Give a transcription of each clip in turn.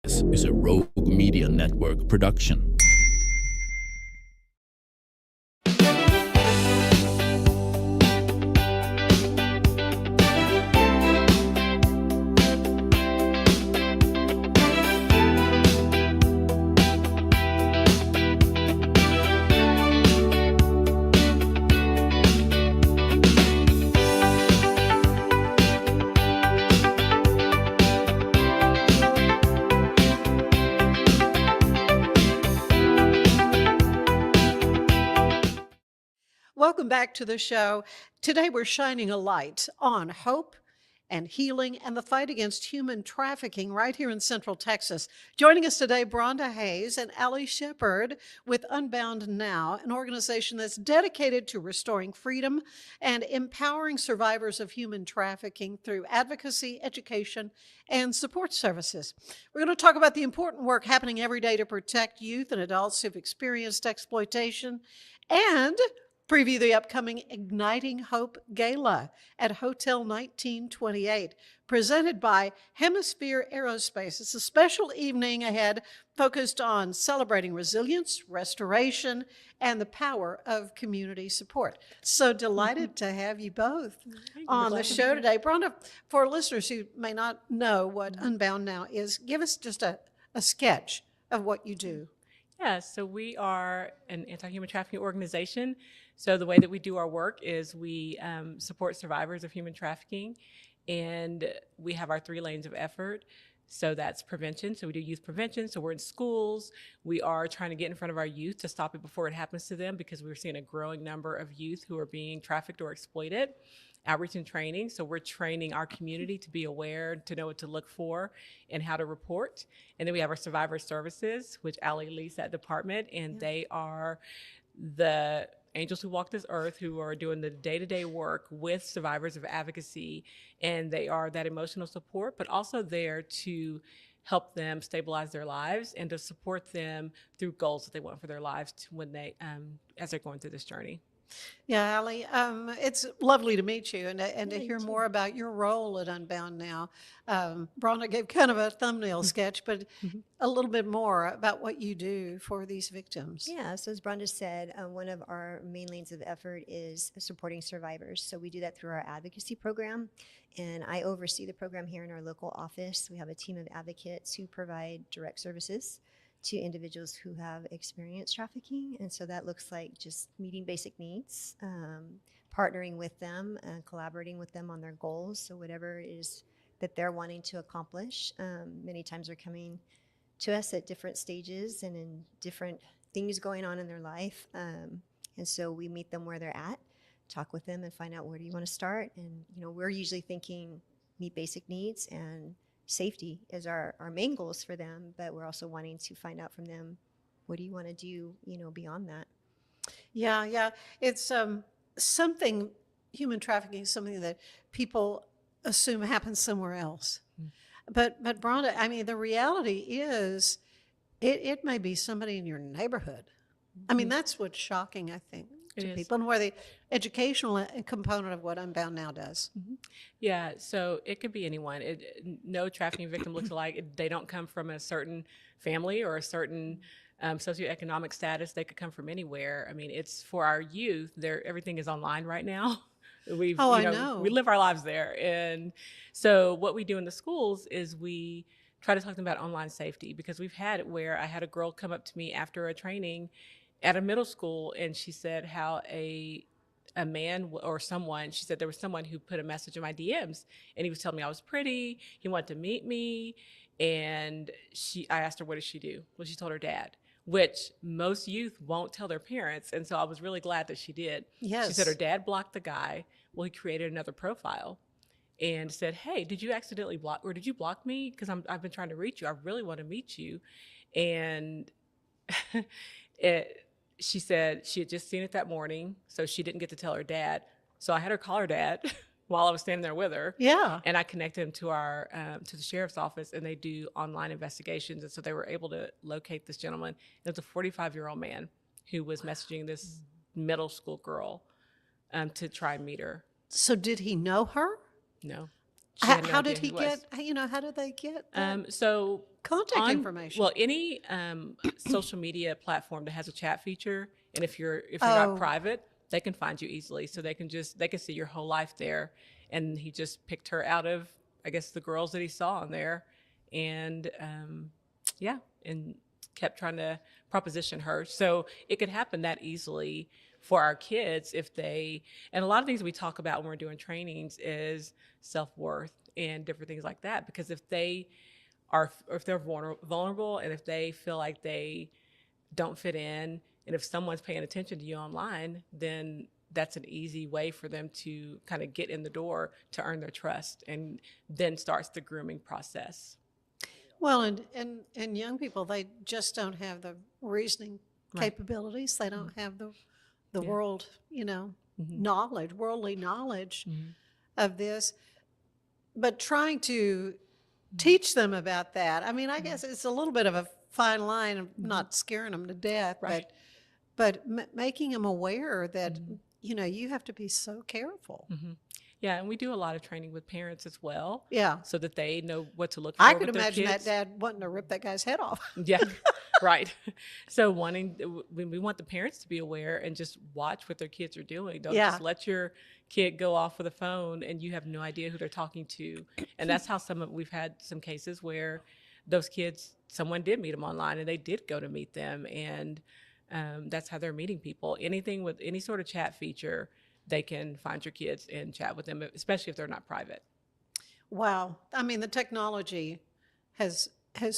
is a Rogue Media Network production. Welcome back to the show. Today we're shining a light on hope and healing and the fight against human trafficking right here in Central Texas. Joining us today, Bronda Hayes and Allie Shepard with Unbound Now, an organization that's dedicated to restoring freedom and empowering survivors of human trafficking through advocacy, education, and support services. We're going to talk about the important work happening every day to protect youth and adults who've experienced exploitation and preview the upcoming Igniting Hope Gala at Hotel 1928, presented by Hemisphere Aerospace. It's a special evening ahead focused on celebrating resilience, restoration, and the power of community support. So delighted to have you both on the show today. Bronda, for listeners who may not know what Unbound Now is, give us just a sketch of what you do. Yeah, so we are an anti-human trafficking organization. So the way that we do our work is we support survivors of human trafficking, and we have our 3 lanes of effort. So that's prevention. So we do youth prevention. So we're in schools. We are trying to get in front of our youth to stop it before it happens to them, because we're seeing a growing number of youth who are being trafficked or exploited. Outreach and training. So we're training our community to be aware, to know what to look for and how to report. And then we have our survivor services, which Allie leads that department, and they are the angels who walk this earth, who are doing the day-to-day work with survivors of advocacy. And they are that emotional support, but also there to help them stabilize their lives and to support them through goals that they want for their lives when they, as they're going through this journey. Yeah, Allie, it's lovely to meet you and to hear more about your role at Unbound Now. Bronda gave kind of a thumbnail sketch, but a little bit more about what you do for these victims. Yeah, so as Bronda said, one of our main lanes of effort is supporting survivors. So we do that through our advocacy program, and I oversee the program here in our local office. We have a team of advocates who provide direct services to individuals who have experienced trafficking. And so that looks like just meeting basic needs, partnering with them, and collaborating with them on their goals. So whatever it is that they're wanting to accomplish, many times they're coming to us at different stages and in different things going on in their life. And so we meet them where they're at, talk with them and find out, where do you want to start? And, we're usually thinking meet basic needs and safety is our main goals for them, but we're also wanting to find out from them, what do you want to do, beyond that? Yeah. It's something, human trafficking is something that people assume happens somewhere else. But Bronda, I mean, the reality is it may be somebody in your neighborhood. I mean, that's what's shocking, I think, to people, and where the educational component of what Unbound Now does. Yeah, so it could be anyone. No trafficking victim looks alike. They don't come from a certain family or a certain socioeconomic status. They could come from anywhere. I mean, it's for our youth. Everything is online right now. I know. We live our lives there. And so what we do in the schools is we try to talk to them about online safety, because we've had it where I had a girl come up to me after a training at a middle school, and she said how a man or someone, she said there was someone who put a message in my DMs, and he was telling me I was pretty, he wanted to meet me, and I asked her, what does she do? Well, she told her dad, which most youth won't tell their parents, and so I was really glad that she did. Yes. She said her dad blocked the guy. Well, he created another profile and said, hey, did you accidentally block, or did you block me? Because I've been trying to reach you. I really want to meet you. And she said she had just seen it that morning, so she didn't get to tell her dad. So I had her call her dad while I was standing there with her. Yeah. And I connected him to our to the sheriff's office, and they do online investigations. And so they were able to locate this gentleman. It was a 45-year-old man who was messaging this middle school girl to try and meet her. So did he know her? No. She had no How idea did who he was. get, how did they get that So contact information? well, any social media platform that has a chat feature, and if you're not Oh, private, they can find you easily. So they can see your whole life there. And he just picked her out of, I guess, the girls that he saw on there, and yeah, and kept trying to proposition her. So it could happen that easily for our kids if they, and a lot of things we talk about when we're doing trainings is self-worth and different things like that. Because if they are, or if they're vulnerable, and if they feel like they don't fit in, and if someone's paying attention to you online, then that's an easy way for them to kind of get in the door to earn their trust, and then starts the grooming process. well, and young people, they just don't have the reasoning Right. capabilities. They don't have the Yeah. world, knowledge, worldly knowledge of this. But trying to teach them about that, I mean, I guess it's a little bit of a fine line of not scaring them to death, Right. but making them aware that, you have to be so careful. Yeah, and we do a lot of training with parents as well. Yeah. So that they know what to look for I could with their imagine that kids. dad wanting to rip that guy's head off. Yeah, right. So we want the parents to be aware and just watch what their kids are doing. Don't Yeah. just let your kid go off with a phone and you have no idea who they're talking to. And that's how we've had some cases where those kids, someone did meet them online and they did go to meet them. And that's how they're meeting people. Anything with any sort of chat feature, they can find your kids and chat with them, especially if they're not private. Wow. I mean, the technology has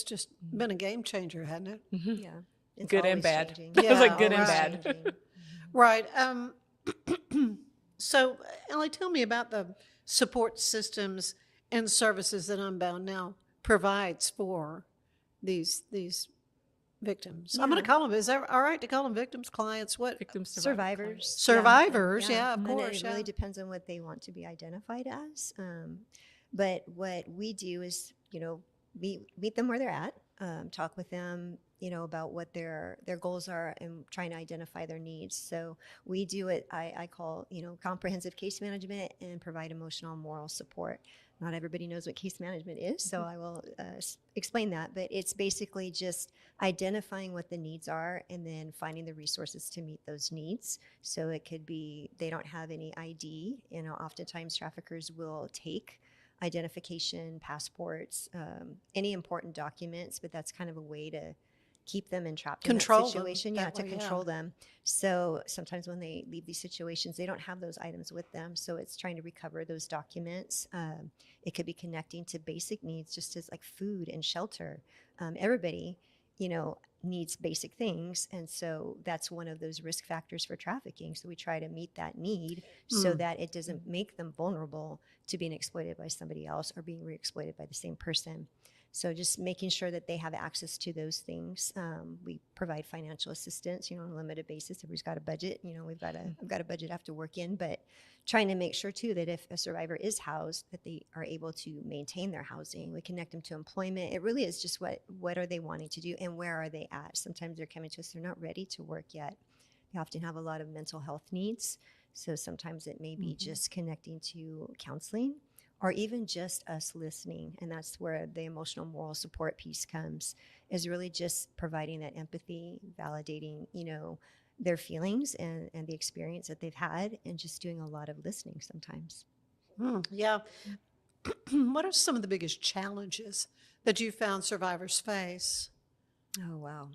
just been a game changer, hasn't it? Yeah. It's Good and always bad. changing. It was like Yeah, good and right. bad. Changing. Right. So, Ellie, tell me about the support systems and services that Unbound Now provides for these victims. I'm going to Yeah. call them. Is that all right to call them victims, clients? What? Victims, Survivors. Survivors. Yeah, of And course. it really Yeah. depends on what they want to be identified as. But what we do is, meet them where they're at, talk with them, about what their goals are and trying to identify their needs. So we do it, I call, comprehensive case management and provide emotional and moral support. Not everybody knows what case management is, so I will explain that. But it's basically just identifying what the needs are and then finding the resources to meet those needs. So it could be they don't have any ID. Oftentimes traffickers will take identification, passports, any important documents, but that's kind of a way to keep them entrapped in that situation. That To way, control them. So sometimes when they leave these situations, they don't have those items with them. So it's trying to recover those documents. It could be connecting to basic needs, just as like food and shelter. Everybody, needs basic things. And so that's one of those risk factors for trafficking. So we try to meet that need so that it doesn't make them vulnerable to being exploited by somebody else or being re-exploited by the same person. So just making sure that they have access to those things. We provide financial assistance, on a limited basis. Everybody's got a budget. I've got a budget I have to work in, but trying to make sure too that if a survivor is housed, that they are able to maintain their housing. We connect them to employment. It really is just what are they wanting to do and where are they at? Sometimes they're coming to us, they're not ready to work yet. They often have a lot of mental health needs. So sometimes it may be just connecting to counseling, or even just us listening. And that's where the emotional moral support piece comes, is really just providing that empathy, validating, their feelings and the experience that they've had, and just doing a lot of listening sometimes. Yeah. What are some of the biggest challenges that you found survivors face? Oh, wow.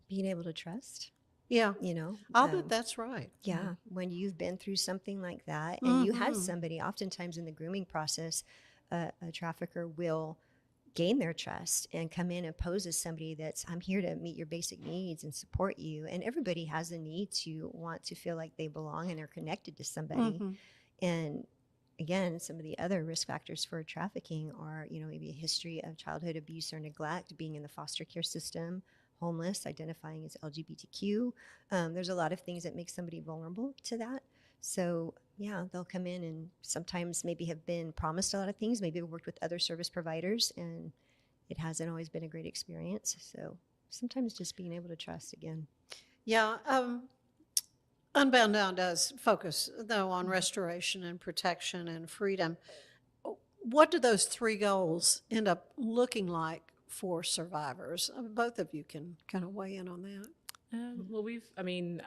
Being able to trust, Yeah. I'll bet um, that's right. yeah, when you've been through something like that and you had somebody, oftentimes in the grooming process, a trafficker will gain their trust and come in and pose as somebody that's, I'm here to meet your basic needs and support you. And everybody has a need to want to feel like they belong and are connected to somebody. And again, some of the other risk factors for trafficking are, maybe a history of childhood abuse or neglect, being in the foster care system, homeless, identifying as LGBTQ. There's a lot of things that make somebody vulnerable to that. So yeah, they'll come in and sometimes maybe have been promised a lot of things, maybe have worked with other service providers, and it hasn't always been a great experience. So sometimes just being able to trust again. Yeah. Unbound Now does focus, though, on restoration and protection and freedom. what do those three goals end up looking like for survivors? Both of you can kind of weigh in on that. Well,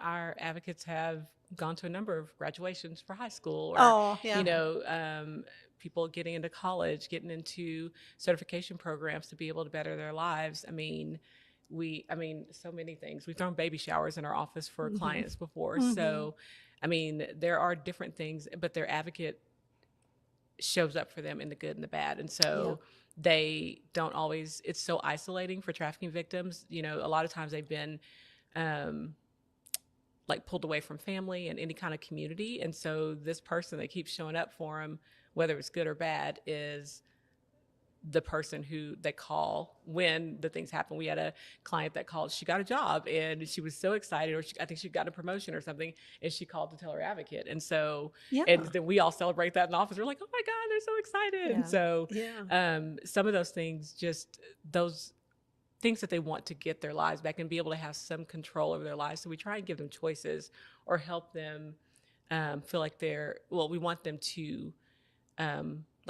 our advocates have gone to a number of graduations for high school, or, Oh, yeah. people getting into college, getting into certification programs to be able to better their lives. So many things. We've thrown baby showers in our office for clients before. So, there are different things, but their advocate shows up for them in the good and the bad. And so they don't always, it's so isolating for trafficking victims. A lot of times they've been pulled away from family and any kind of community. And so this person that keeps showing up for them, whether it's good or bad, is the person who they call when the things happen. We had a client that called, she got a job and she was so excited, or I think she got a promotion or something, and she called to tell her advocate. And so, and then we all celebrate that in the office. We're like, oh my God, they're so excited. And so some of those things, just those things that they want to get their lives back and be able to have some control over their lives. So we try and give them choices or help them feel like we want them to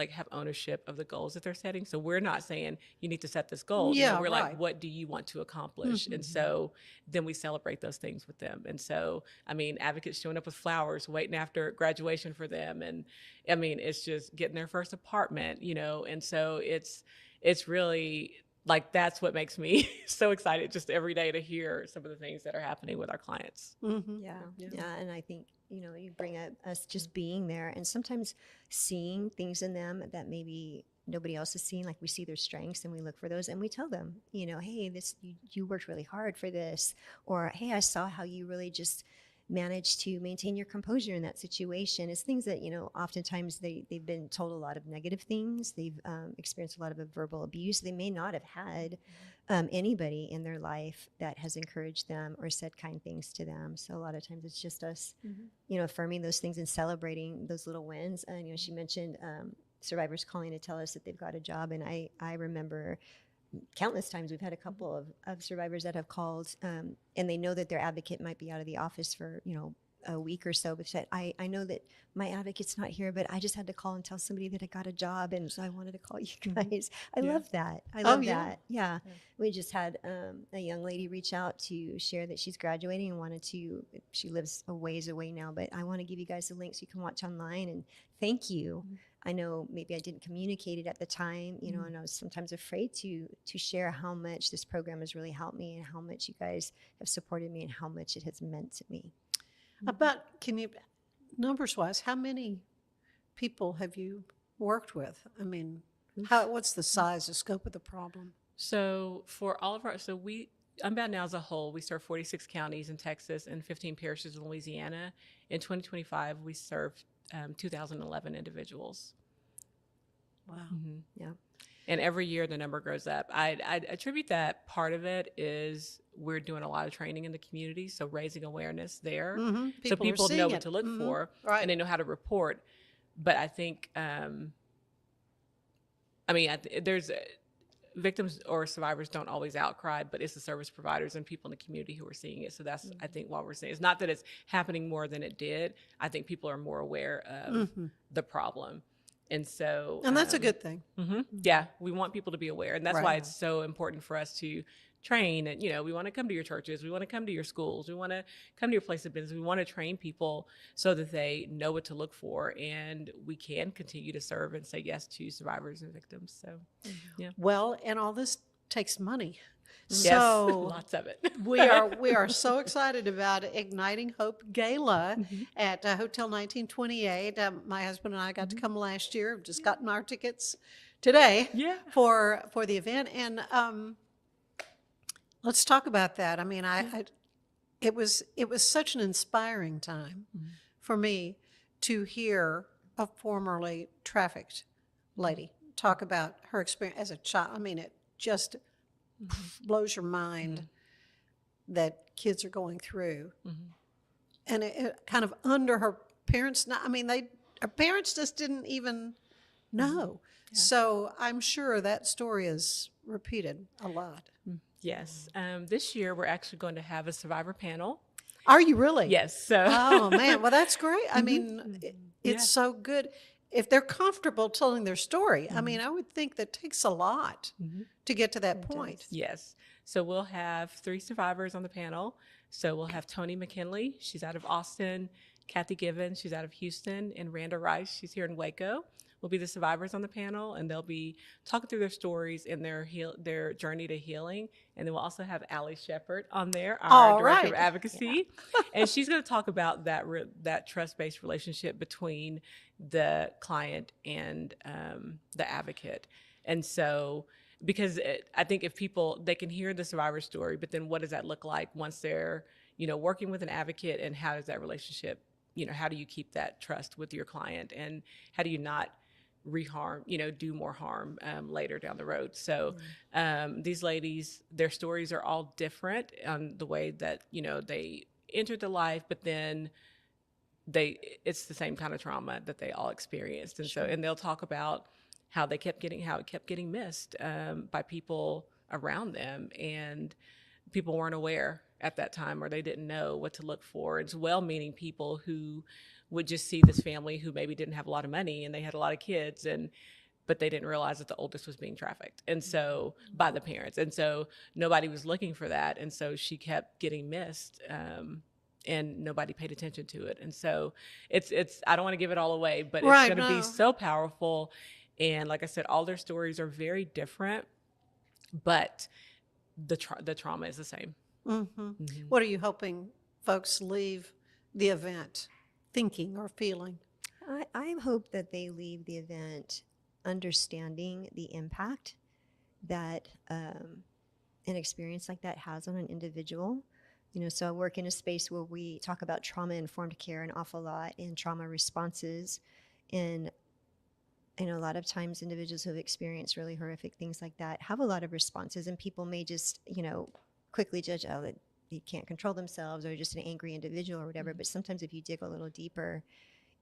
have ownership of the goals that they're setting. So we're not saying you need to set this goal. We're like, what do you want to accomplish? And so then we celebrate those things with them. And so, advocates showing up with flowers, waiting after graduation for them. And it's just getting their first apartment, and so it's really that's what makes me so excited just every day to hear some of the things that are happening with our clients. Yeah. And I think, you bring up us just being there and sometimes seeing things in them that maybe nobody else is seeing. Like we see their strengths and we look for those and we tell them, hey, you worked really hard for this, or, hey, I saw how you really just managed to maintain your composure in that situation. It's things that, oftentimes they've been told a lot of negative things. They've experienced a lot of verbal abuse. They may not have had anybody in their life that has encouraged them or said kind things to them. So a lot of times it's just us, affirming those things and celebrating those little wins. And, she mentioned survivors calling to tell us that they've got a job. And I remember countless times we've had a couple of survivors that have called and they know that their advocate might be out of the office for, a week or so, but said, I know that my advocate's not here, but I just had to call and tell somebody that I got a job. And so I wanted to call you guys. I love that. I love that. Yeah. We just had a young lady reach out to share that she's graduating and she lives a ways away now, but I want to give you guys the link so you can watch online and thank you. I know maybe I didn't communicate it at the time, and I was sometimes afraid to share how much this program has really helped me and how much you guys have supported me and how much it has meant to me. Can you, numbers wise, how many people have you worked with? What's the size, the scope of the problem? So for all of Unbound Now as a whole, we serve 46 counties in Texas and 15 parishes in Louisiana. In 2025, we served 2,011 individuals. Wow. Yeah. And every year the number grows up. I attribute that part of it is we're doing a lot of training in the community, so raising awareness there. So people know what to look for and they know how to report. But I think, there's victims or survivors don't always outcry, but it's the service providers and people in the community who are seeing it. So that's, I think, what we're saying. It's not that it's happening more than it did. I think people are more aware of the problem. And so... And that's a good thing. Yeah, we want people to be aware. And that's why it's so important for us to train. And, we want to come to your churches. We want to come to your schools. We want to come to your place of business. We want to train people so that they know what to look for. And we can continue to serve and say yes to survivors and victims. So, yeah. Well, and all this takes money. Yes, so lots of it. we are so excited about Igniting Hope Gala at Hotel 1928. My husband and I got to come last year. We've just gotten our tickets today for the event. And let's talk about that. It was such an inspiring time for me to hear a formerly trafficked lady talk about her experience as a child. It just blows your mind that kids are going through. And it kind of under her parents, her parents just didn't even know. So I'm sure that story is repeated a lot. Yes. This year we're actually going to have a survivor panel. Are you really? Yes. So. Oh man, well that's great. It's so good. if they're comfortable telling their story. I mean, I would think that takes a lot to get to that It point. does. Yes. So we'll have 3 survivors on the panel. So we'll have Tony McKinley, she's out of Austin, Kathy Given, she's out of Houston, and Randa Rice, she's here in Waco. Will be the survivors on the panel, and they'll be talking through their stories and their journey to healing. And then we'll also have Allie Shepard on there, our All director right. of advocacy, and she's going to talk about that trust-based relationship between the client and the advocate. And so, because I think if people, they can hear the survivor story, but then what does that look like once they're, working with an advocate, and how does that relationship, how do you keep that trust with your client, and how do you not reharm, do more harm later down the road. So these ladies, their stories are all different on the way that, they entered the life, but then it's the same kind of trauma that they all experienced. And so, and they'll talk about how it kept getting missed by people around them, and people weren't aware at that time, or they didn't know what to look for. It's well-meaning people who would just see this family who maybe didn't have a lot of money, and they had a lot of kids, but they didn't realize that the oldest was being trafficked, and so by the parents, and so nobody was looking for that, and so she kept getting missed, and nobody paid attention to it. And so it's I don't want to give it all away, but it's going to be so powerful. And like I said, all their stories are very different, but the trauma is the same. What are you hoping folks leave the event thinking or feeling? I hope that they leave the event understanding the impact that an experience like that has on an individual. So I work in a space where we talk about trauma-informed care an awful lot, and trauma responses. And a lot of times individuals who have experienced really horrific things like that have a lot of responses, and people may just, quickly judge, they can't control themselves, or just an angry individual or whatever. But sometimes if you dig a little deeper,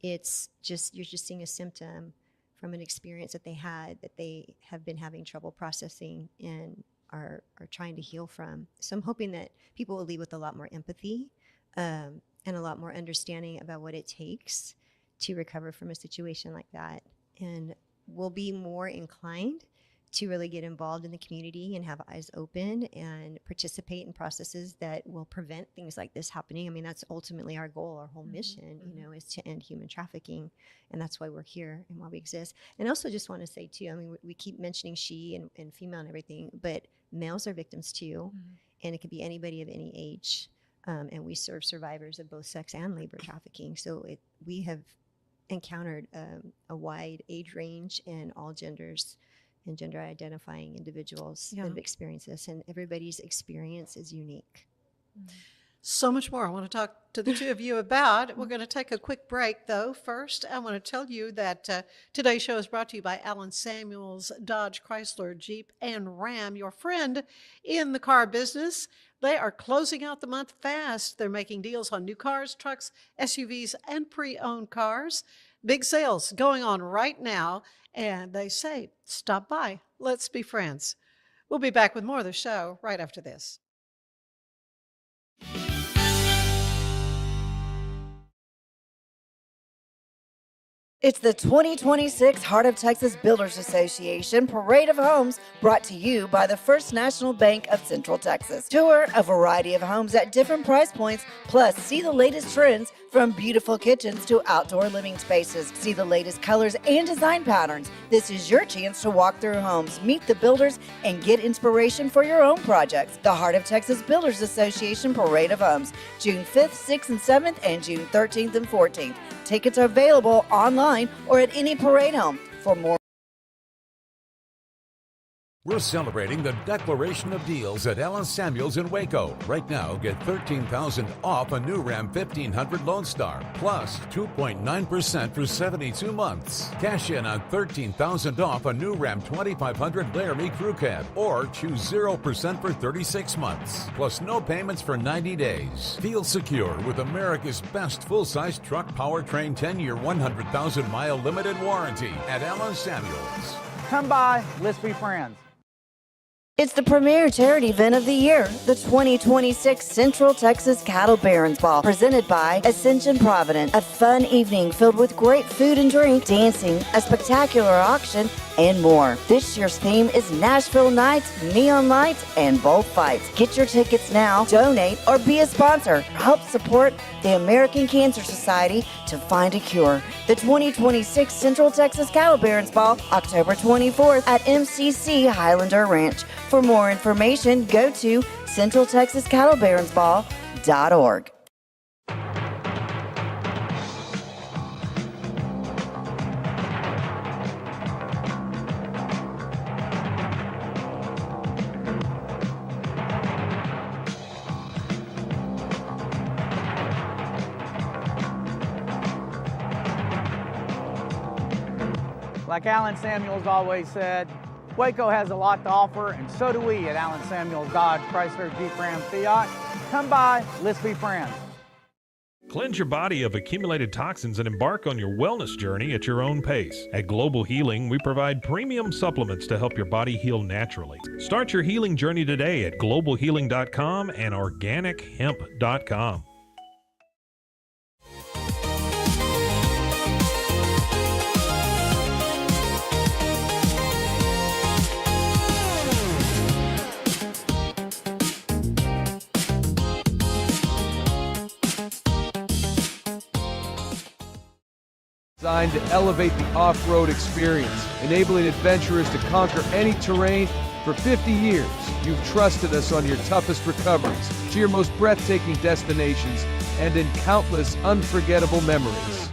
you're just seeing a symptom from an experience that they had, that they have been having trouble processing and are trying to heal from. So I'm hoping that people will leave with a lot more empathy and a lot more understanding about what it takes to recover from a situation like that, and will be more inclined to really get involved in the community and have eyes open and participate in processes that will prevent things like this happening. I mean, that's ultimately our goal, our whole mission, is to end human trafficking. And that's why we're here and why we exist. And I also just want to say too, I mean, we keep mentioning she and female and everything, but males are victims too. And it could be anybody of any age. And we serve survivors of both sex and labor trafficking. So we have encountered a wide age range and all genders and gender identifying individuals that have experienced this, and everybody's experience is unique. So much more I want to talk to the two of you about. We're going to take a quick break, though. First, I want to tell you that today's show is brought to you by Alan Samuels, Dodge, Chrysler, Jeep, and Ram, your friend in the car business. They are closing out the month fast. They're making deals on new cars, trucks, SUVs, and pre-owned cars. Big sales going on right now, and they say, stop by. Let's be friends. We'll be back with more of the show right after this. It's the 2026 Heart of Texas Builders Association Parade of Homes, brought to you by the First National Bank of Central Texas. Tour a variety of homes at different price points, plus see the latest trends from beautiful kitchens to outdoor living spaces. See the latest colors and design patterns. This is your chance to walk through homes, meet the builders, and get inspiration for your own projects. The Heart of Texas Builders Association Parade of Homes, June 5th, 6th, and 7th, and June 13th and 14th. Tickets are available online or at any parade home. For more, we're celebrating the declaration of deals at Alan Samuels in Waco. Right now, get $13,000 off a new Ram 1500 Lone Star, plus 2.9% for 72 months. Cash in on $13,000 off a new Ram 2500 Laramie Crew Cab, or choose 0% for 36 months, plus no payments for 90 days. Feel secure with America's best full-size truck powertrain 10-year, 100,000-mile limited warranty at Alan Samuels. Come by, let's be friends. It's the premier charity event of the year, the 2026 Central Texas Cattle Barons Ball, presented by Ascension Providence. A fun evening filled with great food and drink, dancing, a spectacular auction, and more. This year's theme is Nashville Nights, Neon Lights, and Bullfights. Get your tickets now, donate, or be a sponsor. Help support the American Cancer Society to find a cure. The 2026 Central Texas Cattle Barons Ball, October 24th at MCC Highlander Ranch. For more information, go to centraltexascattlebaronsball.org. Like Alan Samuels always said, Waco has a lot to offer, and so do we at Alan Samuels Dodge, Chrysler, Jeep, Ram, Fiat. Come by, let's be friends. Cleanse your body of accumulated toxins and embark on your wellness journey at your own pace. At Global Healing, we provide premium supplements to help your body heal naturally. Start your healing journey today at globalhealing.com and organichemp.com. Designed to elevate the off-road experience, enabling adventurers to conquer any terrain. For 50 years, you've trusted us on your toughest recoveries, to your most breathtaking destinations, and in countless unforgettable memories.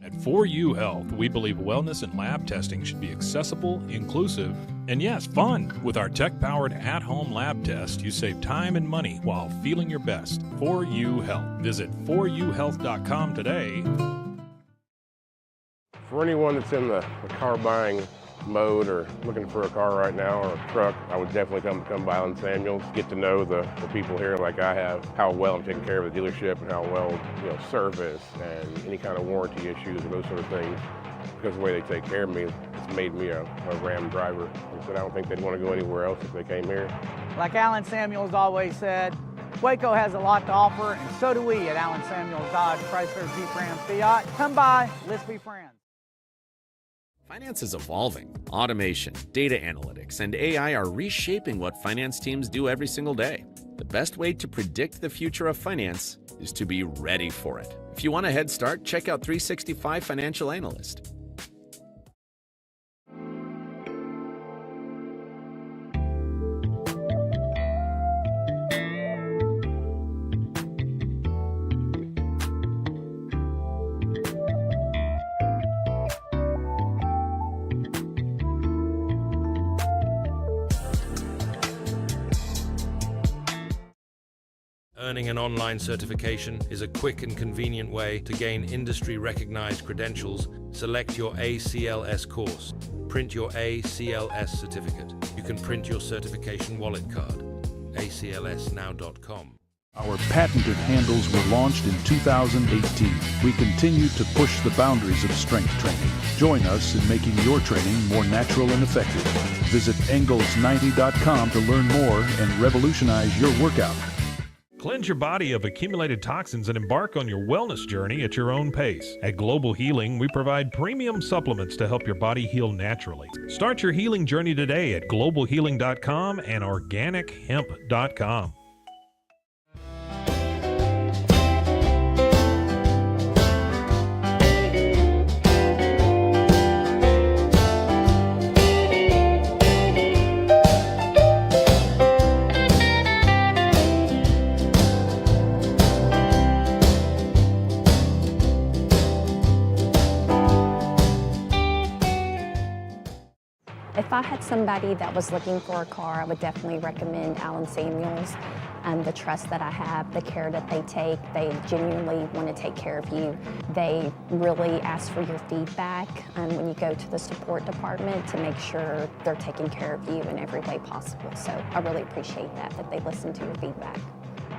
At 4U Health, we believe wellness and lab testing should be accessible, inclusive, and yes, fun. With our tech-powered at-home lab test, you save time and money while feeling your best. 4U Health. Visit 4uhealth.com today. For anyone that's in the car buying mode or looking for a car right now or a truck, I would definitely come by Alan Samuels, get to know the people here like I have, how well I'm taking care of the dealership and how well, service and any kind of warranty issues or those sort of things. Because of the way they take care of me, it's made me a Ram driver. I said I don't think they'd want to go anywhere else if they came here. Like Alan Samuels always said, Waco has a lot to offer, and so do we at Alan Samuels Dodge, Chrysler, Jeep, Ram, Fiat. Come by, let's be friends. Finance is evolving. Automation, data analytics, and AI are reshaping what finance teams do every single day. The best way to predict the future of finance is to be ready for it. If you want a head start, check out 365 Financial Analyst. Earning an online certification is a quick and convenient way to gain industry-recognized credentials. Select your ACLS course. Print your ACLS certificate. You can print your certification wallet card. aclsnow.com. Our patented handles were launched in 2018. We continue to push the boundaries of strength training. Join us in making your training more natural and effective. Visit Engels90.com to learn more and revolutionize your workout. Cleanse your body of accumulated toxins and embark on your wellness journey at your own pace. At Global Healing, we provide premium supplements to help your body heal naturally. Start your healing journey today at globalhealing.com and organichemp.com. If I had somebody that was looking for a car, I would definitely recommend Alan Samuels. the trust that I have, the care that they take. They genuinely want to take care of you. They really ask for your feedback when you go to the support department to make sure they're taking care of you in every way possible. So I really appreciate that they listen to your feedback.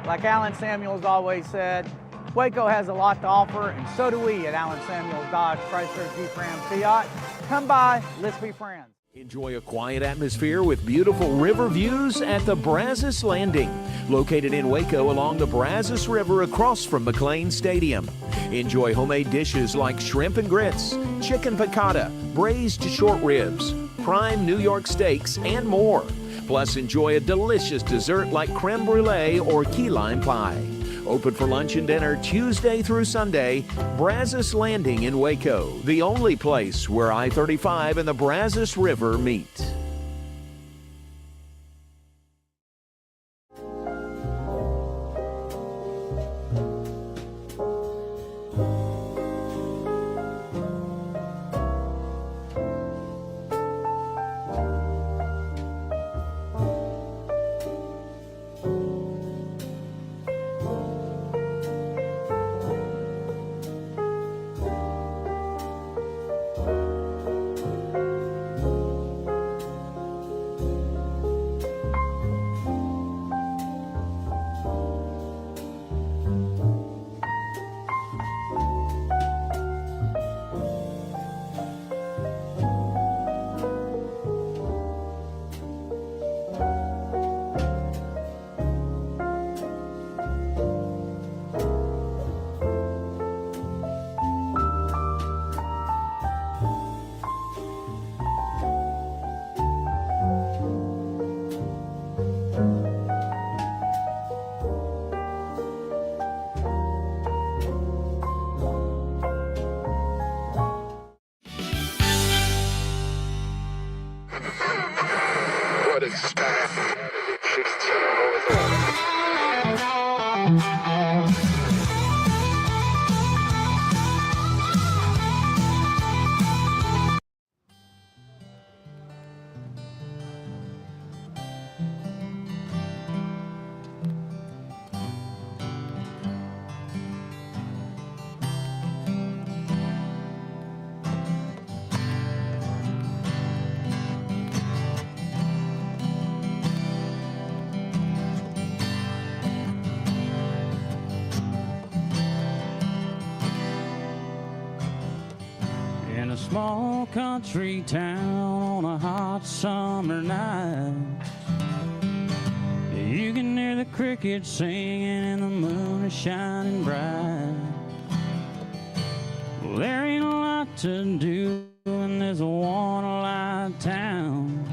Like Alan Samuels always said, Waco has a lot to offer, and so do we at Alan Samuels Dodge Chrysler Jeep Ram Fiat. Come by, let's be friends. Enjoy a quiet atmosphere with beautiful river views at the Brazos Landing, located in Waco along the Brazos River across from McLean Stadium. Enjoy homemade dishes like shrimp and grits, chicken piccata, braised short ribs, prime New York steaks, and more. Plus, enjoy a delicious dessert like creme brulee or key lime pie. Open for lunch and dinner Tuesday through Sunday. Brazos Landing in Waco, the only place where I-35 and the Brazos River meet. In a small country town on a hot summer night, you can hear the crickets singing and the moon is shining bright. Well, there ain't a lot to do in this one-light town,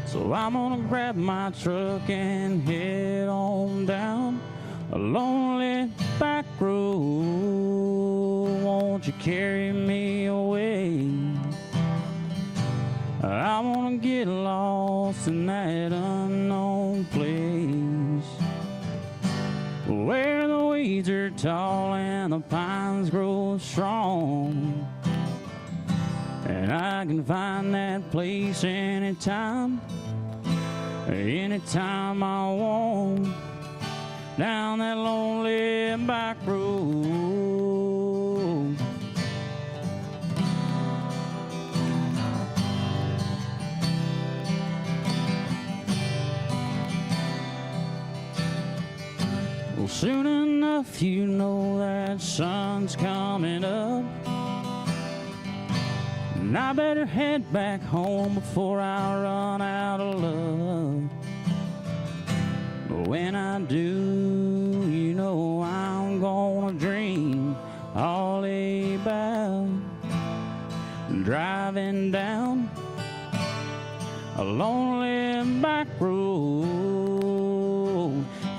so I'm gonna grab my truck and head on down a lonely back road. Won't you carry me away? I wanna get lost in that unknown place, where the weeds are tall and the pines grow strong, and I can find that place anytime I want, down that lonely back road. Well, soon enough you know that sun's coming up, and I better head back home before I run out of love. But when I do, you know I'm gonna dream all about driving down a lonely back road,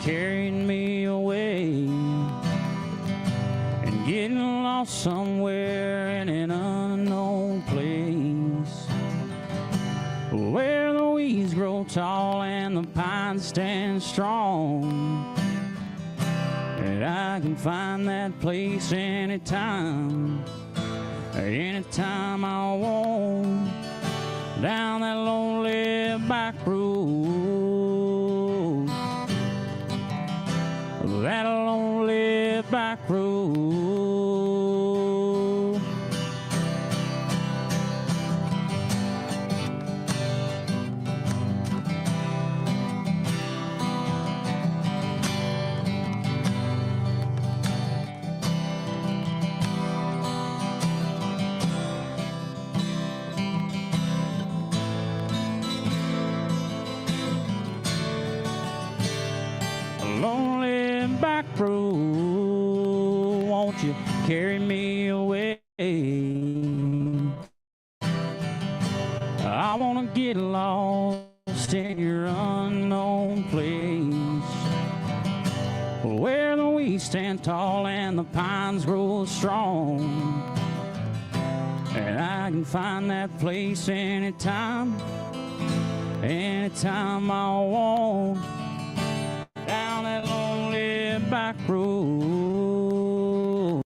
carrying me away and getting lost somewhere in an unknown place, where the weeds grow tall and the pines stand strong, and I can find that place anytime I want, down that lonely back road. road. Won't you carry me away? I wanna get lost in your unknown place, where the weeds stand tall and the pines grow strong. And I can find that place anytime I want, down that lonely back road.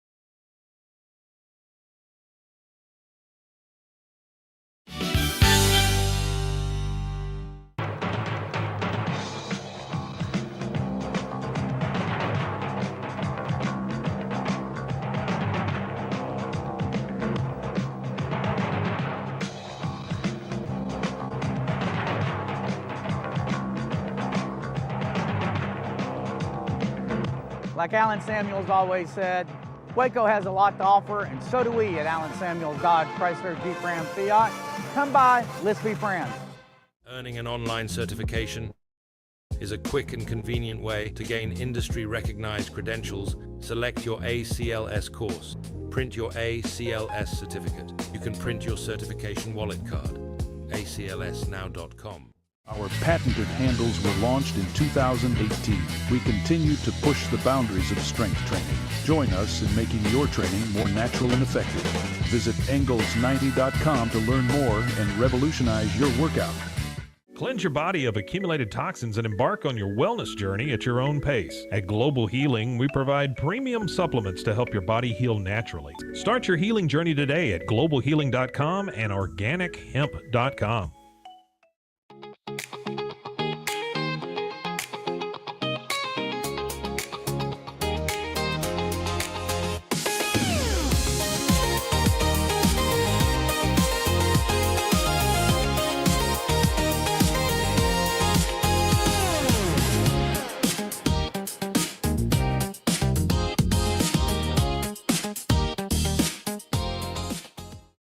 Like Alan Samuels always said, Waco has a lot to offer, and so do we at Alan Samuels Dodge Chrysler Jeep Ram Fiat. Come by, let's be friends. Earning an online certification is a quick and convenient way to gain industry-recognized credentials. Select your ACLS course. Print your ACLS certificate. You can print your certification wallet card. aclsnow.com. Our patented handles were launched in 2018. We continue to push the boundaries of strength training. Join us in making your training more natural and effective. Visit Engels90.com to learn more and revolutionize your workout. Cleanse your body of accumulated toxins and embark on your wellness journey at your own pace. At Global Healing, we provide premium supplements to help your body heal naturally. Start your healing journey today at globalhealing.com and organichemp.com.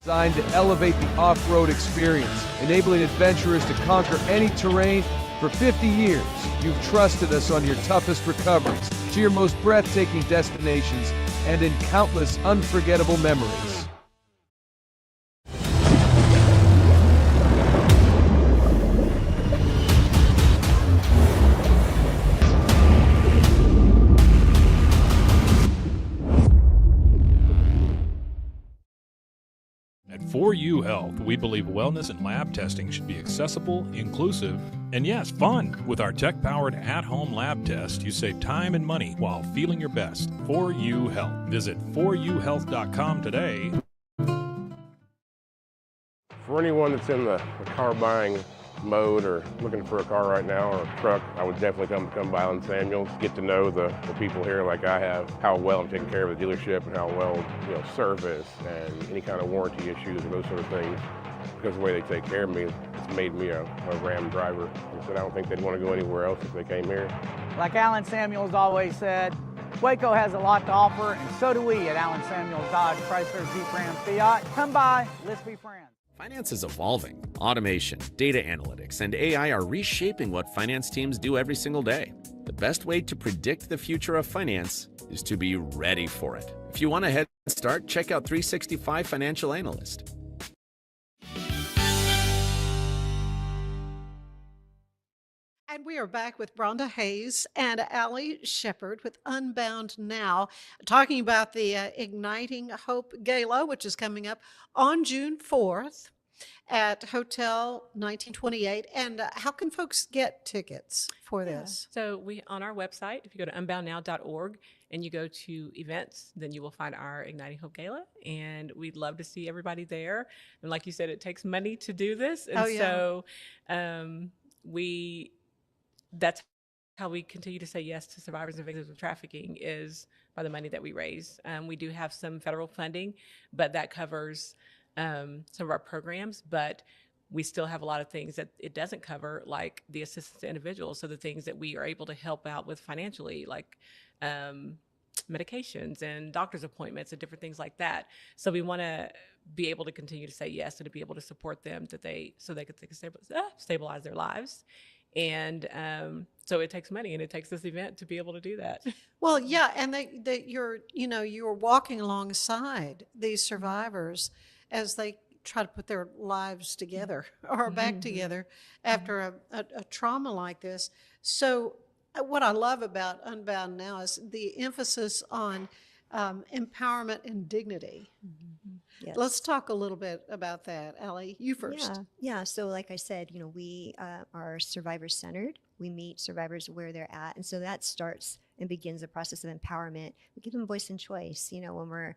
Designed to elevate the off-road experience, enabling adventurers to conquer any terrain. For 50 years, you've trusted us on your toughest recoveries, to your most breathtaking destinations, and in countless unforgettable memories. At 4U Health, we believe wellness and lab testing should be accessible, inclusive, and yes, fun. With our tech-powered at-home lab test, you save time and money while feeling your best. 4U Health. Visit 4uhealth.com today. For anyone that's in the car buying mode or looking for a car right now or a truck, I would definitely come by Alan Samuels, get to know the people here like I have, how well I'm taking care of the dealership and how well, service and any kind of warranty issues or those sort of things. Because of the way they take care of me, it's made me a Ram driver. I said I don't think they'd want to go anywhere else if they came here. Like Alan Samuels always said, Waco has a lot to offer, and so do we at Alan Samuels Dodge Chrysler Jeep Ram Fiat. Come by, let's be friends. Finance is evolving. Automation, data analytics, and AI are reshaping what finance teams do every single day. The best way to predict the future of finance is to be ready for it. If you want a head start, check out 365 Financial Analyst. And we are back with Bronda Hayes and Allie Shepard with Unbound Now, talking about the Igniting Hope Gala, which is coming up on June 4th at Hotel 1928. And how can folks get tickets for this? So on our website, if you go to unboundnow.org and you go to events, then you will find our Igniting Hope Gala, and we'd love to see everybody there. And like you said, it takes money to do this. And so that's how we continue to say yes to survivors and victims of trafficking, is by the money that we raise. We do have some federal funding, but that covers some of our programs, but we still have a lot of things that it doesn't cover, like the assistance to individuals. So the things that we are able to help out with financially, like medications and doctor's appointments and different things like that. So we want to be able to continue to say yes and to be able to support them so they can stabilize their lives. And so it takes money, and it takes this event to be able to do that. Well, yeah, and you're walking alongside these survivors as they try to put their lives together or back together after a trauma like this. So, what I love about Unbound Now is the emphasis on empowerment and dignity. Yes. Let's talk a little bit about that. Allie, you first. Yeah. So like I said, we are survivor centered. We meet survivors where they're at. And so that starts and begins the process of empowerment. We give them voice and choice, when we're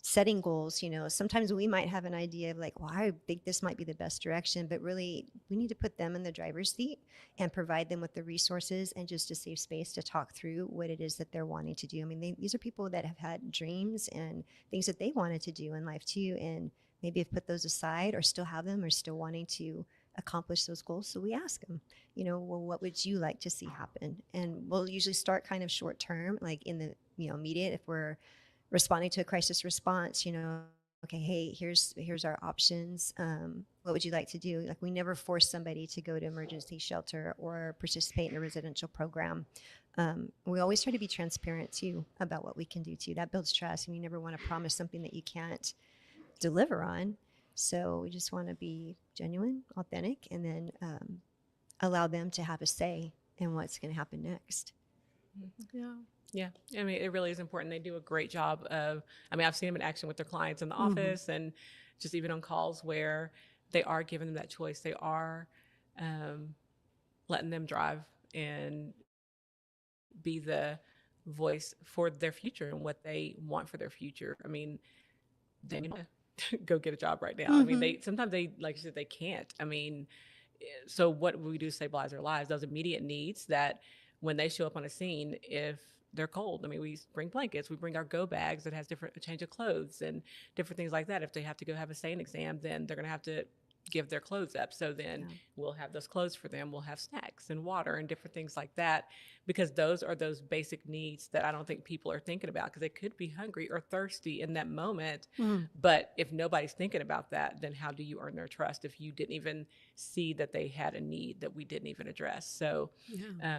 setting goals, sometimes we might have an idea of like, well, I think this might be the best direction, but really we need to put them in the driver's seat and provide them with the resources and just a safe space to talk through what it is that they're wanting to do. I mean, these are people that have had dreams and things that they wanted to do in life too, and maybe have put those aside or still have them or still wanting to accomplish those goals. So we ask them, well, what would you like to see happen? And we'll usually start kind of short term, like in the immediate, if we're responding to a crisis response, okay, hey, here's our options. What would you like to do? Like, we never force somebody to go to emergency shelter or participate in a residential program. We always try to be transparent too about what we can do too. That builds trust, and you never want to promise something that you can't deliver on. So we just want to be genuine, authentic, and then allow them to have a say in what's going to happen next. Yeah. Yeah. I mean, it really is important. They do a great job of, I've seen them in action with their clients in the office and just even on calls where they are giving them that choice. They are letting them drive and be the voice for their future and what they want for their future. I mean, they need to go get a job right now. I mean, sometimes they, like you said, they can't. I mean, so what we do to stabilize their lives, those immediate needs that when they show up on a scene, if they're cold, I mean, we bring blankets, we bring our go bags that has a change of clothes and different things like that. If they have to go have a SANE exam, then they're going to have to give their clothes up. So then we'll have those clothes for them. We'll have snacks and water and different things like that, because those are those basic needs that I don't think people are thinking about, because they could be hungry or thirsty in that moment. But if nobody's thinking about that, then how do you earn their trust if you didn't even see that they had a need that we didn't even address? So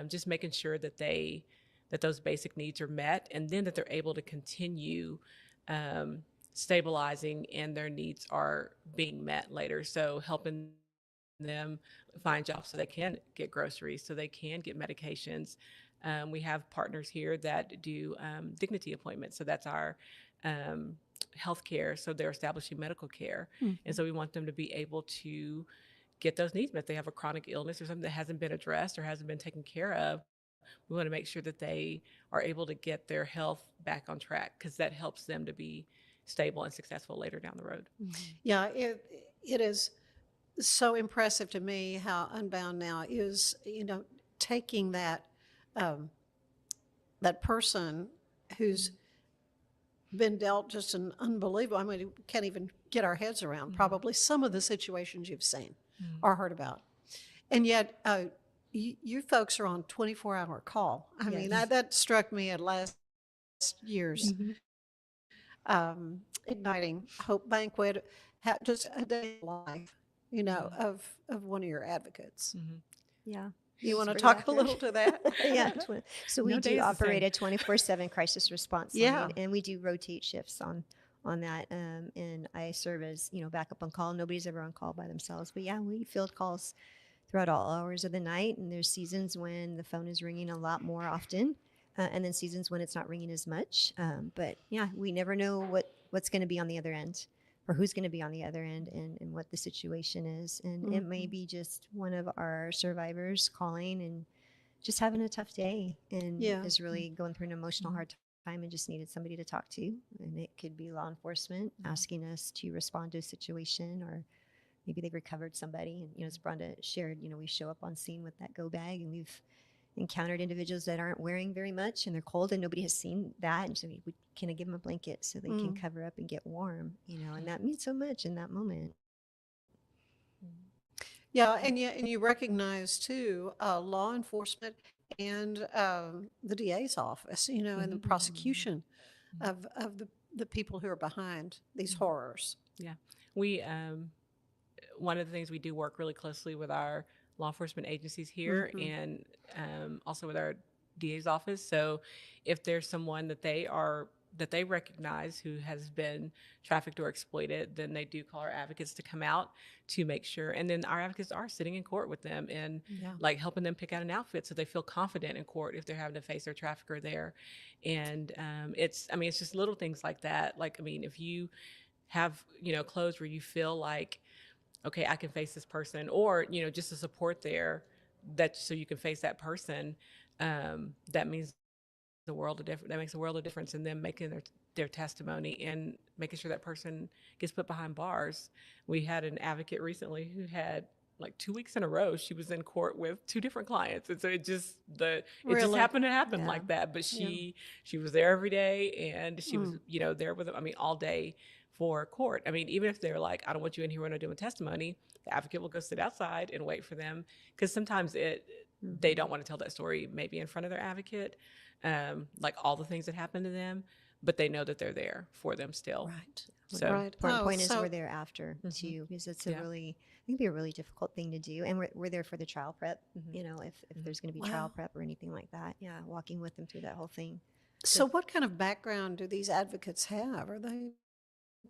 just making sure that that those basic needs are met, and then that they're able to continue stabilizing and their needs are being met later. So helping them find jobs so they can get groceries, so they can get medications. We have partners here that do dignity appointments. So that's our healthcare. So they're establishing medical care. And so we want them to be able to get those needs met. If they have a chronic illness or something that hasn't been addressed or hasn't been taken care of, we want to make sure that they are able to get their health back on track, because that helps them to be stable and successful later down the road. Yeah, it is so impressive to me how Unbound Now is, taking that that person who's been dealt just an unbelievable, I mean, we can't even get our heads around probably some of the situations you've seen or heard about. And yet, you folks are on 24-hour call. I mean, that struck me at last year's Igniting Hope Banquet, just a day in life, of one of your advocates. Yeah. You want to talk a little to that? Yeah. So we do operate a 24/7 crisis response line, and we do rotate shifts on that. And I serve as, backup on call. Nobody's ever on call by themselves. But yeah, we field calls throughout all hours of the night. And there's seasons when the phone is ringing a lot more often, and then seasons when it's not ringing as much. But yeah, we never know what's going to be on the other end, or who's going to be on the other end, and what the situation is. And it may be just one of our survivors calling and just having a tough day and is really going through an emotional hard time and just needed somebody to talk to. And it could be law enforcement asking us to respond to a situation, or maybe they've recovered somebody. And, as Bronda shared, we show up on scene with that go bag, and we've encountered individuals that aren't wearing very much and they're cold and nobody has seen that. And so can I give them a blanket so they can cover up and get warm, and that means so much in that moment. Yeah, and you recognize too, law enforcement and the DA's office, and the prosecution of the people who are behind these horrors. Yeah, we one of the things we do work really closely with our law enforcement agencies here and also with our DA's office. So if there's someone that they recognize who has been trafficked or exploited, then they do call our advocates to come out to make sure. And then our advocates are sitting in court with them and like helping them pick out an outfit so they feel confident in court if they're having to face their trafficker there. And it's just little things like that. Like, I mean, if you have, clothes where you feel like, okay, I can face this person, or, just the support there that so you can face that person, that means the world of difference. That makes a world of difference in them making their testimony and making sure that person gets put behind bars. We had an advocate recently who had like 2 weeks in a row, she was in court with 2 different clients. And so it just happened to happen like that. But she was there every day, and she was, there with them, all day for court. Even if they're like, I don't want you in here when I'm doing testimony, the advocate will go sit outside and wait for them. Because sometimes they don't want to tell that story maybe in front of their advocate, like all the things that happened to them, but they know that they're there for them still. Right. So important point is we're there after too, because it's I think it'd be a really difficult thing to do, and we're there for the trial prep. If there's going to be trial prep or anything like that, walking with them through that whole thing. So what kind of background do these advocates have? Are they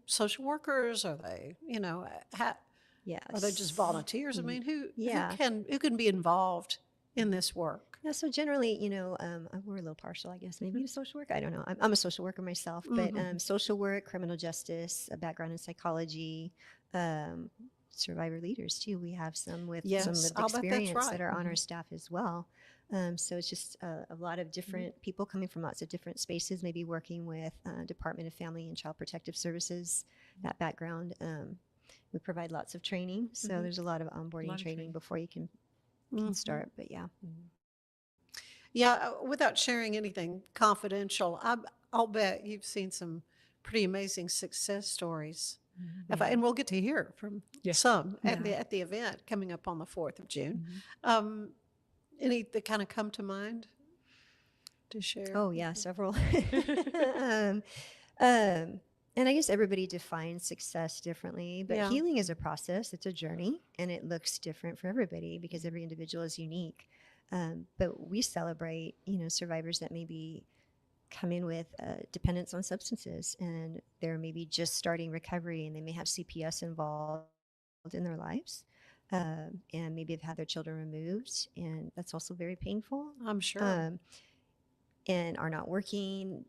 social workers? Are they, are they just volunteers? Who can be involved in this work? Yeah, so generally, we're a little partial, I guess, maybe to social work. I don't know. I'm a social worker myself, but social work, criminal justice, a background in psychology, survivor leaders too. We have some with some lived experience that are on our staff as well. So it's just a lot of different people coming from lots of different spaces, maybe working with Department of Family and Child Protective Services, that background. We provide lots of training, so there's a lot of onboarding training before you can start, but without sharing anything confidential, I'll bet you've seen some pretty amazing success stories. And we'll get to hear from some at the event coming up on the 4th of June. Any that kind of come to mind to share? Oh yeah, several. And I guess everybody defines success differently, but healing is a process. It's a journey, and it looks different for everybody because every individual is unique. But we celebrate, survivors that maybe come in with dependence on substances, and they're maybe just starting recovery, and they may have CPS involved in their lives, and maybe have had their children removed, and that's also very painful. I'm sure. And are not working,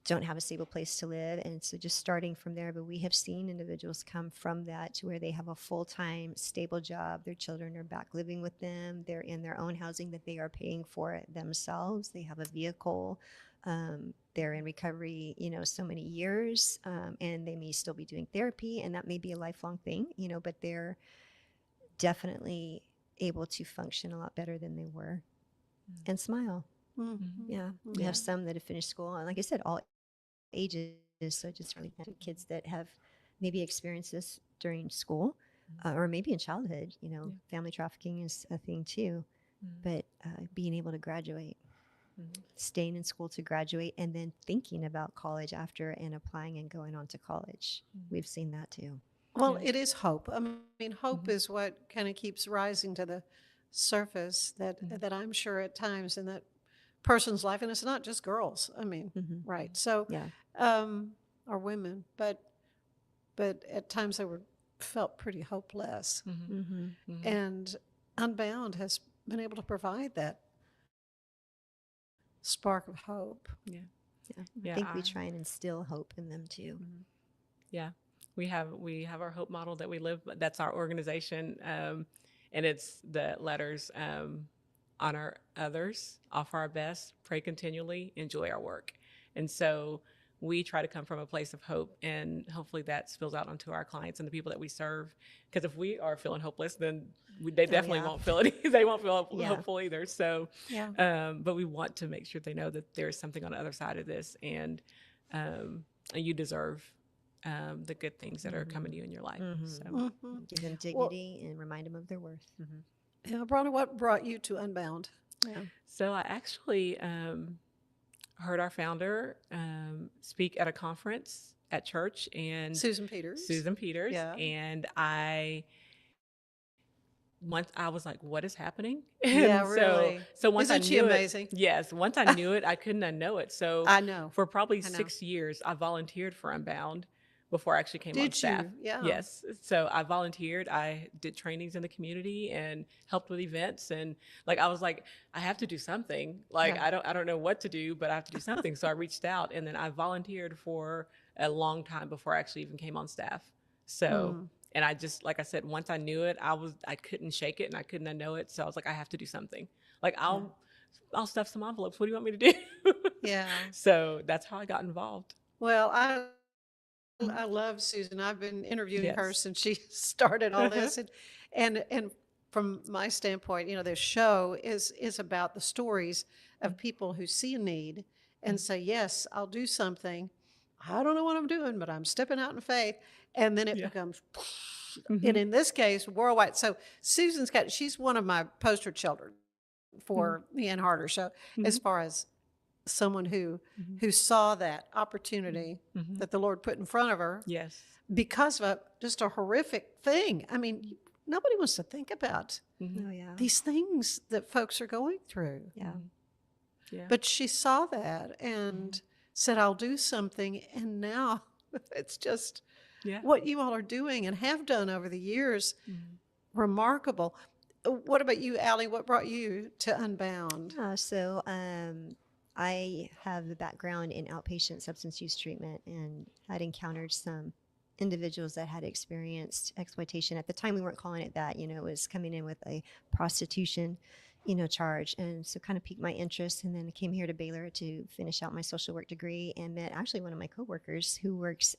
don't have a stable place to live, and so just starting from there. But we have seen individuals come from that to where they have a full-time stable job, their children are back living with them, they're in their own housing that they are paying for themselves, they have a vehicle, they're in recovery so many years, and they may still be doing therapy, and that may be a lifelong thing, but they're definitely able to function a lot better than they were and smile. We have some that have finished school, and like I said, all ages, so just really kids that have maybe experienced this during school, or maybe in childhood. Family trafficking is a thing too, but being able to graduate, staying in school to graduate, and then thinking about college after and applying and going on to college. We've seen that too. Well, it is hope. Hope is what kind of keeps rising to the surface that I'm sure at times in that person's life, and it's not just girls. Right. So, or women, but at times they felt pretty hopeless. And Unbound has been able to provide that spark of hope. I think we try and instill hope in them too. We have our hope model that we live. That's our organization, and it's the letters. Honor others, offer our best, pray continually, enjoy our work. And so we try to come from a place of hope, and hopefully that spills out onto our clients and the people that we serve. Because if we are feeling hopeless, then they definitely won't feel it. They won't feel hopeful either. So, but we want to make sure they know that there's something on the other side of this, and you deserve the good things that are coming to you in your life. So. Give them dignity and remind them of their worth. Bronda, what brought you to Unbound? So I actually heard our founder speak at a conference at church, and Susan Peters. And I once I was like, what is happening? Yeah, And really. so once I Isn't she knew amazing? it, yes, once I knew it, I couldn't unknow it. So I know. for probably I know. 6 years, I volunteered for Unbound before I actually came on Did staff. you? Yeah. Yes. So I volunteered. I did trainings in the community and helped with events. And like, I was like, I have to do something. Like, Yeah. I don't know what to do, but I have to do something. So I reached out, and then I volunteered for a long time before I actually even came on staff. So, Mm. and I just, like I said, once I knew it, I couldn't shake it and I couldn't unknow it. So I was like, I have to do something. Like, I'll stuff some envelopes. What do you want me to do? Yeah. So that's how I got involved. Well, I love Susan. I've been interviewing her Yes. since she started all this, and from my standpoint, this show is about the stories of people who see a need and say, "Yes, I'll do something. I don't know what I'm doing, but I'm stepping out in faith," and then it Yeah. becomes, and in this case, worldwide. So she's one of my poster children for the Ann Harder show, as far as someone who saw that opportunity that the Lord put in front of her Yes. because of just a horrific thing. I mean, nobody wants to think about Oh, yeah. these things that folks are going through. Yeah. Yeah. But she saw that and said, I'll do something. And now it's just Yeah. what you all are doing and have done over the years. Remarkable. What about you, Allie? What brought you to Unbound? So I have the background in outpatient substance use treatment and had encountered some individuals that had experienced exploitation. At the time, we weren't calling it that, it was coming in with a prostitution, charge. And so kind of piqued my interest. And then I came here to Baylor to finish out my social work degree and met actually one of my coworkers who works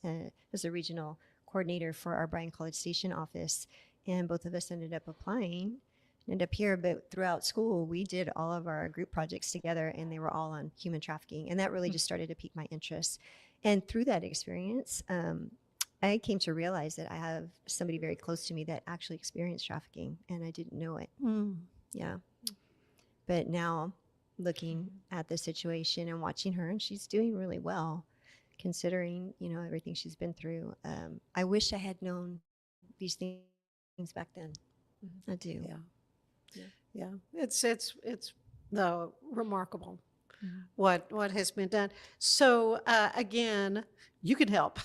as a regional coordinator for our Bryan College Station office. And both of us ended up applying. Ended up here, but throughout school, we did all of our group projects together, and they were all on human trafficking. And that really just started to pique my interest. And through that experience, I came to realize that I have somebody very close to me that actually experienced trafficking, and I didn't know it. Yeah. But now, looking at the situation and watching her, and she's doing really well, considering, everything she's been through. I wish I had known these things back then. I do. Yeah. It's though remarkable what has been done. So again, you can help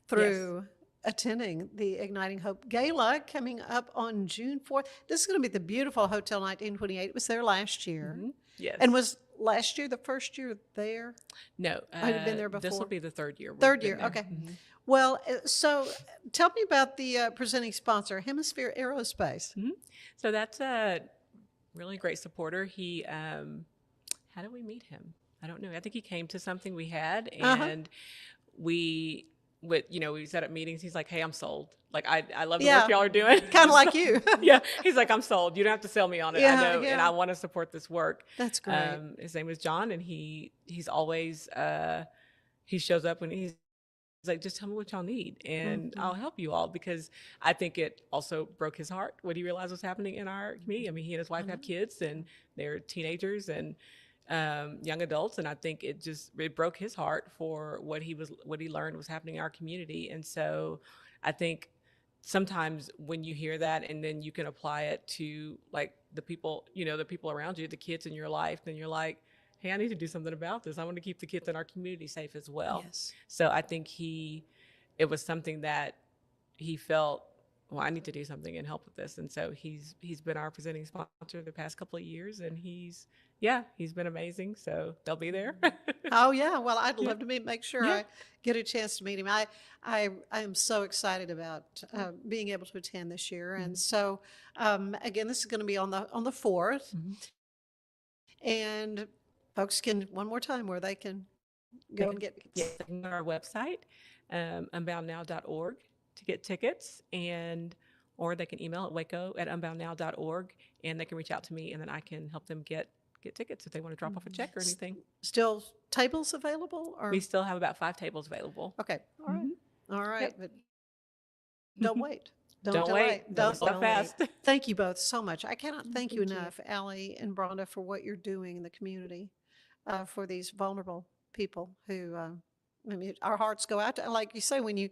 through attending the Igniting Hope Gala coming up on June 4th. This is going to be the beautiful Hotel 1928. It was there last year. Yes. And was last year the first year there? No. I've been there before. This will be the third year. Third year. Okay. Well, so tell me about the presenting sponsor, Hemisphere Aerospace. So that's a really great supporter. He, how did we meet him? I don't know. I think he came to something we had, and we set up meetings. He's like, "Hey, I'm sold. Like, I love the work y'all are doing." Kind of like you. Yeah. He's like, "I'm sold. You don't have to sell me on it. I know, Yeah. and I want to support this work." That's great. His name is John, and he's always he shows up when he's like, "Just tell me what y'all need, and I'll help you all," because I think it also broke his heart when he realized what's happening in our community. I mean, he and his wife have kids, and they're teenagers and young adults, and I think it broke his heart for what he learned was happening in our community. And so I think sometimes when you hear that and then you can apply it to like the people around you, the kids in your life, then you're like, hey, I need to do something about this. I want to keep the kids in our community safe as well. Yes. So I think it was something that he felt, well, I need to do something and help with this. And so he's been our presenting sponsor the past couple of years, and he's been amazing. So they'll be there. Oh yeah. Well, I'd love to make sure I get a chance to meet him. I am so excited about being able to attend this year. And so again, this is going to be on the 4th, and folks can one more time where they can go and get tickets. They can go to our website, unboundnow.org, to get tickets, or they can email at waco@unboundnow.org, and they can reach out to me, and then I can help them get tickets if they want to drop off a check or anything. Still tables available? Or we still have about 5 tables available. Okay. All right. All right. But don't wait. Don't delay. Wait. Don't fast. Thank you both so much. I cannot thank you enough, Allie and Bronda, for what you're doing in the community for these vulnerable people who, I mean, our hearts go out to, like you say, when you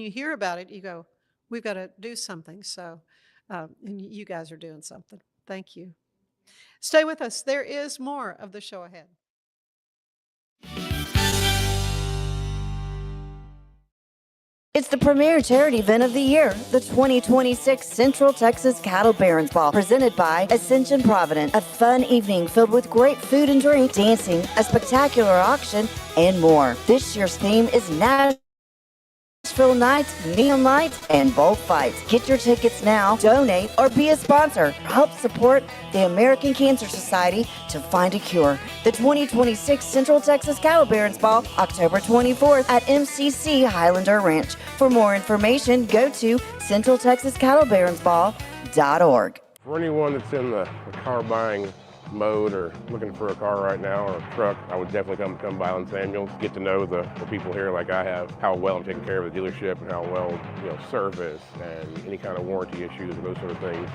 hear about it, you go, we've got to do something. So And you guys are doing something. Thank you. Stay with us. There is more of the show ahead. It's the premier charity event of the year, the 2026 Central Texas Cattle Barons Ball, presented by Ascension Providence. A fun evening filled with great food and drink, dancing, a spectacular auction, and more. This year's theme is Nashville Nights, Neon Lights, and Bullfights. Get your tickets now, donate, or be a sponsor. Help support the American Cancer Society to find a cure. The 2026 Central Texas Cattle Barons Ball, October 24th at MCC Highlander Ranch. For more information, go to centraltexascattlebaronsball.org. For anyone that's in the car buying mode or looking for a car right now or a truck, I would definitely come by Alan Samuels, get to know the people here like I have, how well I'm taking care of the dealership and how well, service and any kind of warranty issues and those sort of things.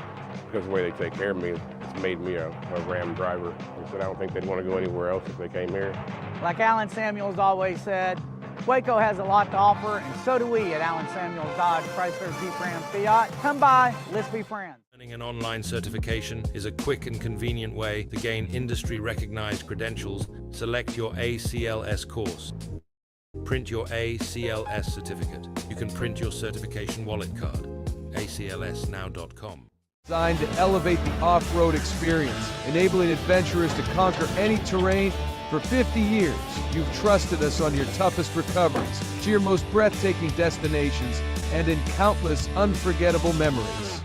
Because the way they take care of me, it's made me a Ram driver. I said I don't think they'd want to go anywhere else if they came here. Like Alan Samuels always said, Waco has a lot to offer, and so do we at Alan Samuels Dodge Chrysler Jeep Ram Fiat. Come by, let's be friends. Earning an online certification is a quick and convenient way to gain industry-recognized credentials. Select your ACLS course. Print your ACLS certificate. You can print your certification wallet card. aclsnow.com. Designed to elevate the off-road experience, enabling adventurers to conquer any terrain. For 50 years, you've trusted us on your toughest recoveries, to your most breathtaking destinations, and in countless unforgettable memories.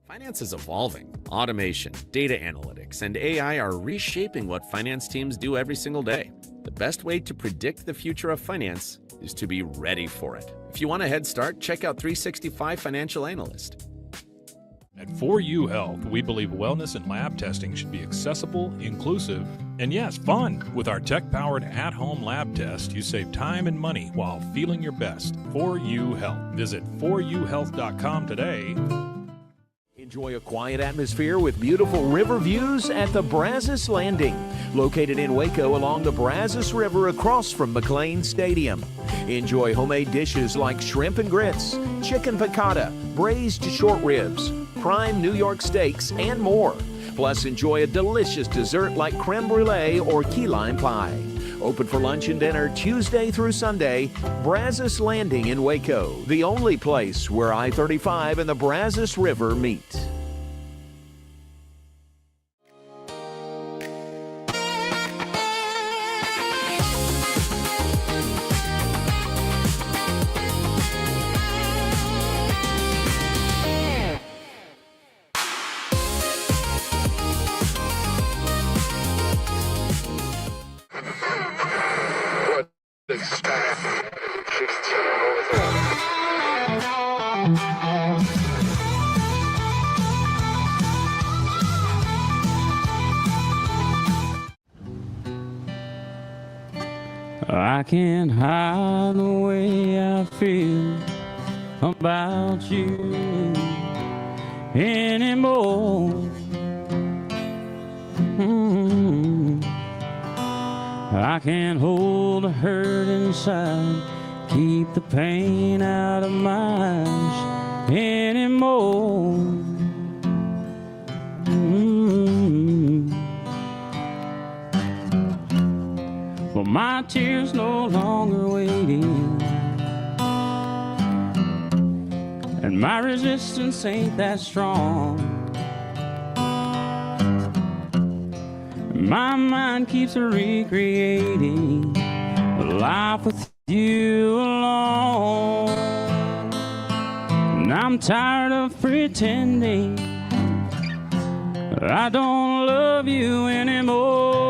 Finance is evolving. Automation, data analytics, and AI are reshaping what finance teams do every single day. The best way to predict the future of finance is to be ready for it. If you want a head start, check out 365 Financial Analyst. At 4U Health, we believe wellness and lab testing should be accessible, inclusive, and yes, fun. With our tech-powered at-home lab test, you save time and money while feeling your best. 4U Health. Visit 4uhealth.com today. Enjoy a quiet atmosphere with beautiful river views at the Brazos Landing, located in Waco along the Brazos River across from McLean Stadium. Enjoy homemade dishes like shrimp and grits, chicken piccata, braised short ribs, prime New York steaks, and more. Plus, enjoy a delicious dessert like creme brulee or key lime pie. Open for lunch and dinner Tuesday through Sunday. Brazos Landing in Waco, the only place where I-35 and the Brazos River meet. I can't hide the way I feel about you anymore. I can't hold the hurt inside, keep the pain out of my eyes anymore. Well, my tears no longer waiting, and my resistance ain't that strong. My mind keeps recreating a life with you alone. And I'm tired of pretending I don't love you anymore.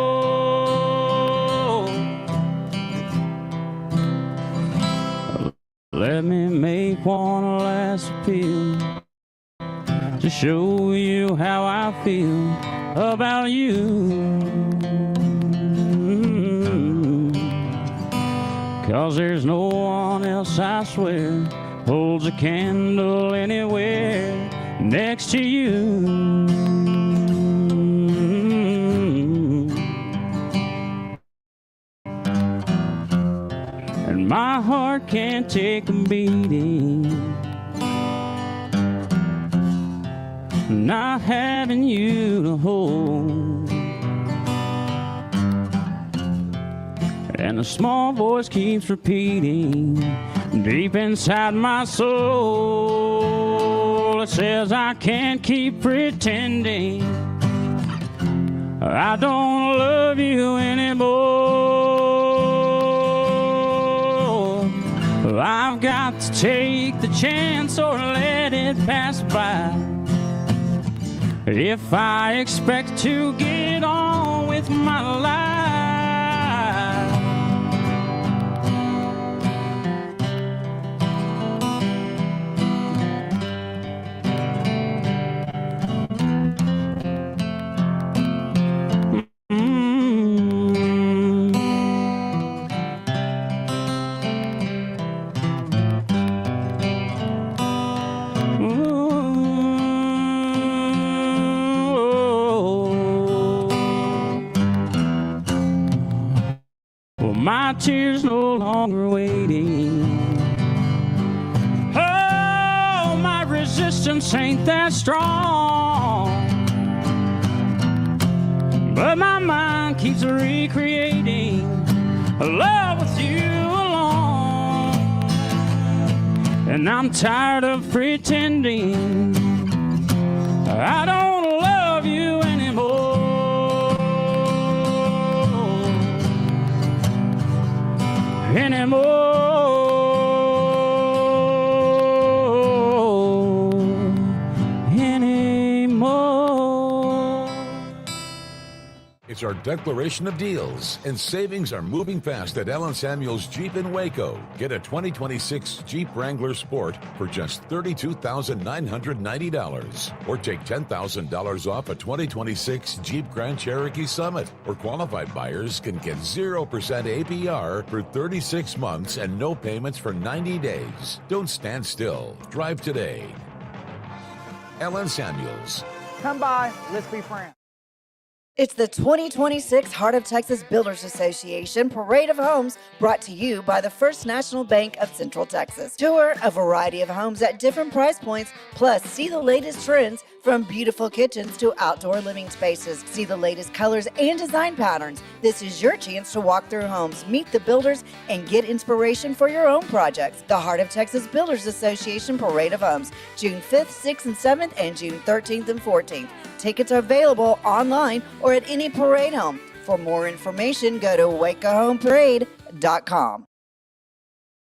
Let me make one last appeal to show you how I feel about you. 'Cause there's no one else, I swear, holds a candle anywhere next to you. And my heart can't take a beating, not having you to hold. And a small voice keeps repeating deep inside my soul. It says I can't keep pretending I don't love you anymore. I've got to take the chance or let it pass by if I expect to get on with my life. My tears no longer waiting. Oh, my resistance ain't that strong, but my mind keeps recreating a love with you alone. And I'm tired of pretending I don't love you anymore. It's our declaration of deals, and savings are moving fast at Allen Samuels Jeep in Waco. Get a 2026 Jeep Wrangler Sport for just $32,990, or take $10,000 off a 2026 Jeep Grand Cherokee Summit. Or qualified buyers can get 0% APR for 36 months and no payments for 90 days. Don't stand still. Drive today. Allen Samuels. Come by, let's be friends. It's the 2026 Heart of Texas Builders Association Parade of Homes, brought to you by the First National Bank of Central Texas. Tour a variety of homes at different price points, plus see the latest trends from beautiful kitchens to outdoor living spaces. See the latest colors and design patterns. This is your chance to walk through homes, meet the builders, and get inspiration for your own projects. The Heart of Texas Builders Association Parade of Homes, June 5th, 6th, and 7th, and June 13th and 14th. Tickets are available online or at any parade home. For more information, go to wacohomeparade.com.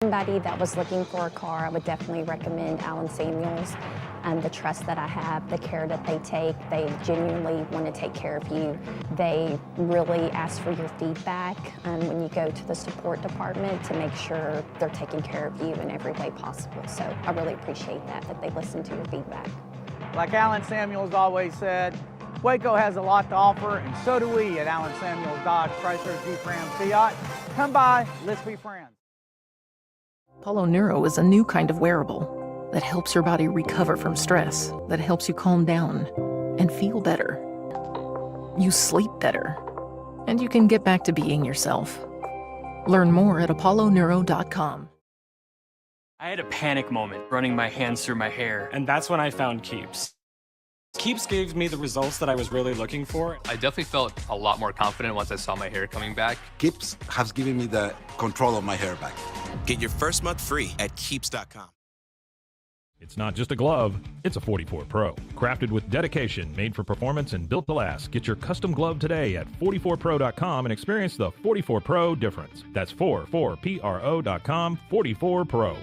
Somebody that was looking for a car, I would definitely recommend Allen Samuels. The trust that I have, the care that they take, they genuinely want to take care of you. They really ask for your feedback when you go to the support department to make sure they're taking care of you in every way possible. So I really appreciate that they listen to your feedback. Like Allen Samuels always said, Waco has a lot to offer, and so do we at Allen Samuels Dodge, Chrysler, Jeep, Ram, Fiat. Come by, let's be friends. Apollo Neuro is a new kind of wearable that helps your body recover from stress, that helps you calm down and feel better. You sleep better, and you can get back to being yourself. Learn more at apolloneuro.com. I had a panic moment running my hands through my hair, and that's when I found Keeps. Keeps gave me the results that I was really looking for. I definitely felt a lot more confident once I saw my hair coming back. Keeps has given me the control of my hair back. Get your first month free at Keeps.com. It's not just a glove, it's a 44 Pro. Crafted with dedication, made for performance, and built to last. Get your custom glove today at 44pro.com and experience the 44 Pro difference. That's 44pro.com, 44 Pro.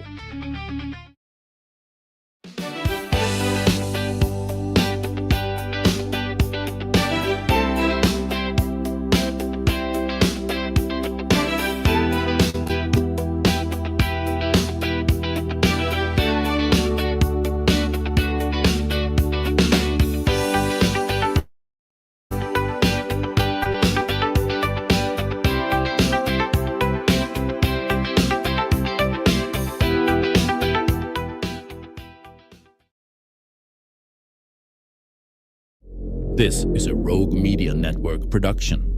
This is a Rogue Media Network production.